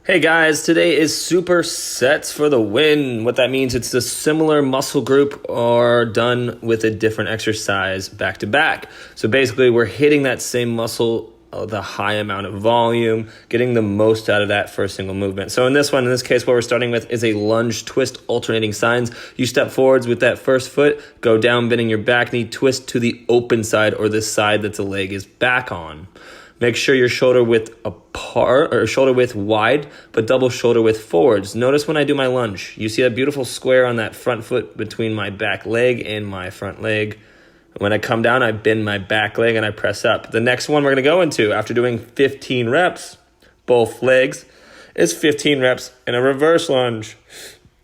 Hey guys, today is supersets for the win. What that means, it's a similar muscle group or done with a different exercise back to back. So basically we're hitting that same muscle, the high amount of volume, getting the most out of that for a single movement. So in this case, what we're starting with is a lunge twist alternating signs. You step forwards with that first foot, go down bending your back knee, twist to the open side or the side that the leg is back on. Make sure your shoulder width apart or shoulder width wide, but double shoulder width forwards. Notice when I do my lunge, you see that beautiful square on that front foot between my back leg and my front leg. When I come down, I bend my back leg and I press up. The next one we're going to go into after doing 15 reps, both legs, is 15 reps in a reverse lunge.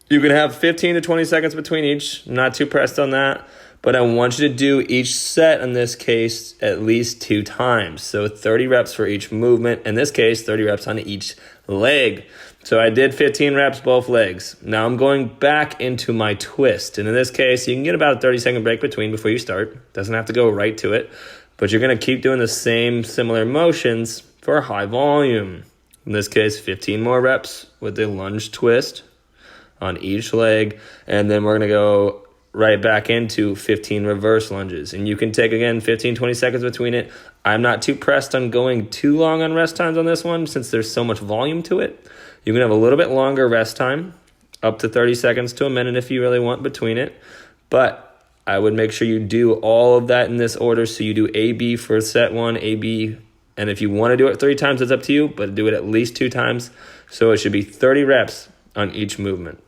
You can have 15 to 20 seconds between each. Not too pressed on that. But I want you to do each set, in this case, at least 2 times. So 30 reps for each movement. In this case, 30 reps on each leg. So I did 15 reps, both legs. Now I'm going back into my twist. And in this case, you can get about a 30-second break between before you start. Doesn't have to go right to it. But you're going to keep doing the same similar motions for high volume. In this case, 15 more reps with the lunge twist on each leg. And then we're going to go right back into 15 reverse lunges. And you can take, again, 15, 20 seconds between it. I'm not too pressed on going too long on rest times on this one since there's so much volume to it. You can have a little bit longer rest time, up to 30 seconds to a minute if you really want between it. But I would make sure you do all of that in this order. So you do A-B for set 1, A-B. And if you want to do it 3 times, it's up to you, but do it at least 2 times. So it should be 30 reps on each movement.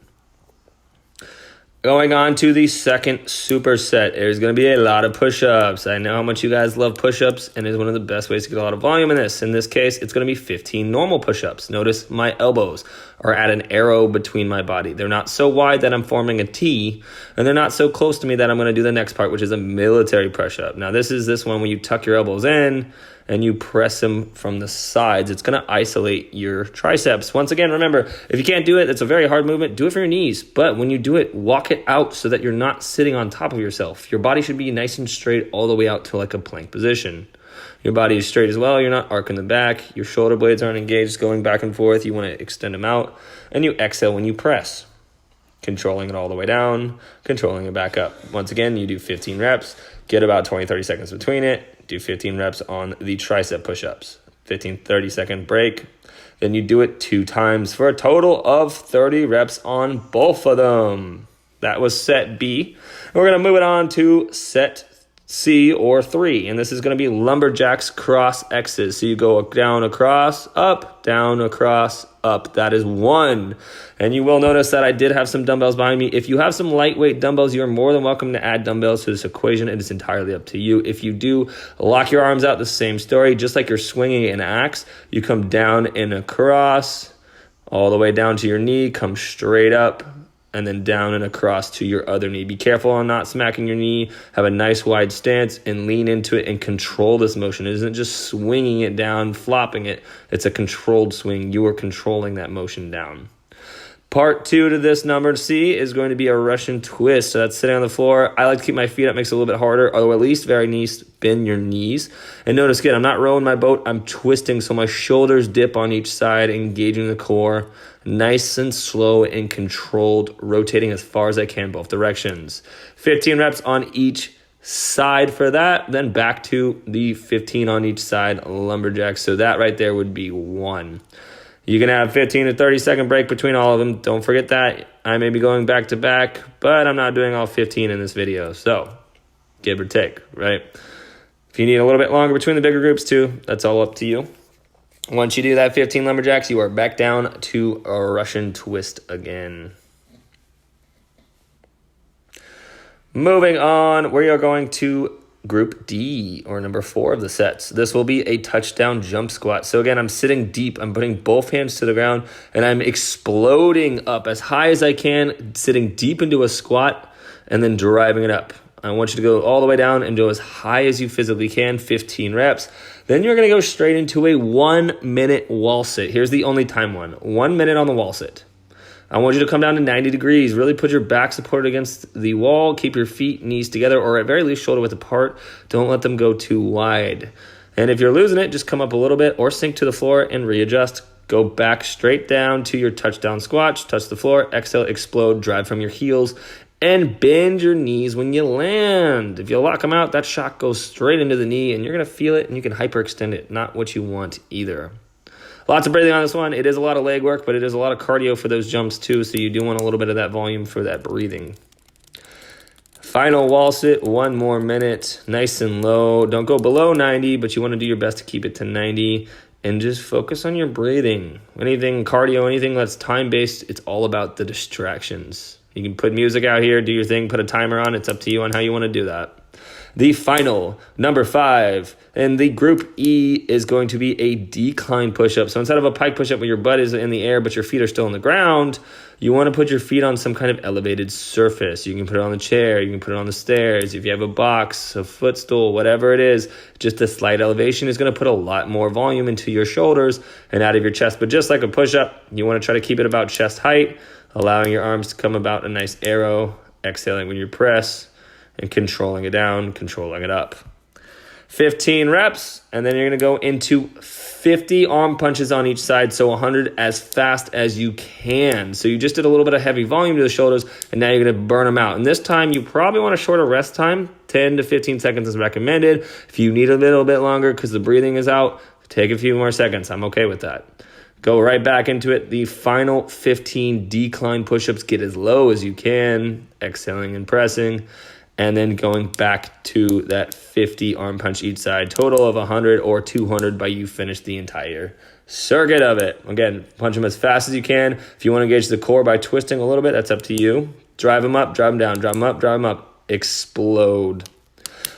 Going on to the second superset, there's going to be a lot of push-ups. I know how much you guys love push-ups, and it's one of the best ways to get a lot of volume in this. In this case, it's going to be 15 normal push-ups. Notice my elbows are at an arrow between my body. They're not so wide that I'm forming a T, and they're not so close to me that I'm going to do the next part, which is a military push-up. Now, this is this one where you tuck your elbows in, and you press them from the sides. It's going to isolate your triceps. Once again, remember, if you can't do it, it's a very hard movement. Do it for your knees. But when you do it, walk it out so that you're not sitting on top of yourself. Your body should be nice and straight all the way out to like a plank position. Your body is straight as well. You're not arcing the back. Your shoulder blades aren't engaged going back and forth. You want to extend them out. And you exhale when you press, controlling it all the way down, controlling it back up. Once again, you do 15 reps. Get about 20, 30 seconds between it. Do 15 reps on the tricep push-ups. 15, 30-second break. Then you do it 2 times for a total of 30 reps on both of them. That was set B. And we're going to move it on to set C or 3. And this is going to be lumberjacks cross X's. So you go down, across, up, down, across, up. That is 1. And you will notice that I did have some dumbbells behind me. If you have some lightweight dumbbells, you're more than welcome to add dumbbells to this equation. It is entirely up to you. If you do, lock your arms out, the same story. Just like you're swinging an axe, you come down and across, all the way down to your knee, come straight up, and then down and across to your other knee. Be careful on not smacking your knee. Have a nice wide stance and lean into it and control this motion. It isn't just swinging it down, flopping it. It's a controlled swing. You are controlling that motion down. Part 2 to this number C is going to be a Russian twist. So that's sitting on the floor. I like to keep my feet up, makes it a little bit harder, or at least very nice, bend your knees. And notice again, I'm not rowing my boat, I'm twisting. So my shoulders dip on each side, engaging the core. Nice and slow and controlled, rotating as far as I can, both directions. 15 reps on each side for that. Then back to the 15 on each side lumberjacks. So that right there would be 1. You can have 15 to 30-second break between all of them. Don't forget that. I may be going back to back, but I'm not doing all 15 in this video. So give or take, right? If you need a little bit longer between the bigger groups too, that's all up to you. Once you do that 15 lumberjacks, you are back down to a Russian twist again. Moving on, we are going to Group D, or number 4 of the sets. This will be a touchdown jump squat. So again, I'm sitting deep. I'm putting both hands to the ground, and I'm exploding up as high as I can, sitting deep into a squat, and then driving it up. I want you to go all the way down and go as high as you physically can, 15 reps. Then you're going to go straight into a 1-minute wall sit. Here's the only time one. 1 minute on the wall sit. I want you to come down to 90 degrees. Really put your back supported against the wall. Keep your feet, knees together, or at very least shoulder width apart. Don't let them go too wide. And if you're losing it, just come up a little bit or sink to the floor and readjust. Go back straight down to your touchdown squat, touch the floor, exhale, explode, drive from your heels, and bend your knees when you land. If you lock them out, that shot goes straight into the knee, and you're going to feel it, and you can hyperextend it. Not what you want either. Lots of breathing on this one. It is a lot of leg work, but it is a lot of cardio for those jumps too, so you do want a little bit of that volume for that breathing. Final wall sit, 1 more minute, nice and low. Don't go below 90, but you want to do your best to keep it to 90, and just focus on your breathing. Anything cardio, anything that's time-based, it's all about the distractions. You can put music out here, do your thing, put a timer on. It's up to you on how you want to do that. The final, number 5, and the group E is going to be a decline push-up. So instead of a pike push-up where your butt is in the air but your feet are still on the ground, you want to put your feet on some kind of elevated surface. You can put it on the chair, you can put it on the stairs. If you have a box, a footstool, whatever it is, just a slight elevation is going to put a lot more volume into your shoulders and out of your chest. But just like a push-up, you want to try to keep it about chest height, allowing your arms to come about a nice arrow, exhaling when you press, and controlling it down, controlling it up. 15 reps, and then you're going to go into 50 arm punches on each side, so 100 as fast as you can. So you just did a little bit of heavy volume to the shoulders, and now you're going to burn them out. And this time, you probably want a shorter rest time. 10 to 15 seconds is recommended. If you need a little bit longer because the breathing is out, take a few more seconds. I'm okay with that. Go right back into it. The final 15 decline push-ups, get as low as you can, exhaling and pressing, and then going back to that 50 arm punch each side, total of 100 or 200 by you finish the entire circuit of it. Again, punch them as fast as you can. If you want to engage the core by twisting a little bit, that's up to you. Drive them up, drive them down, drive them up, explode.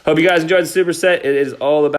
Hope you guys enjoyed the superset. It is all about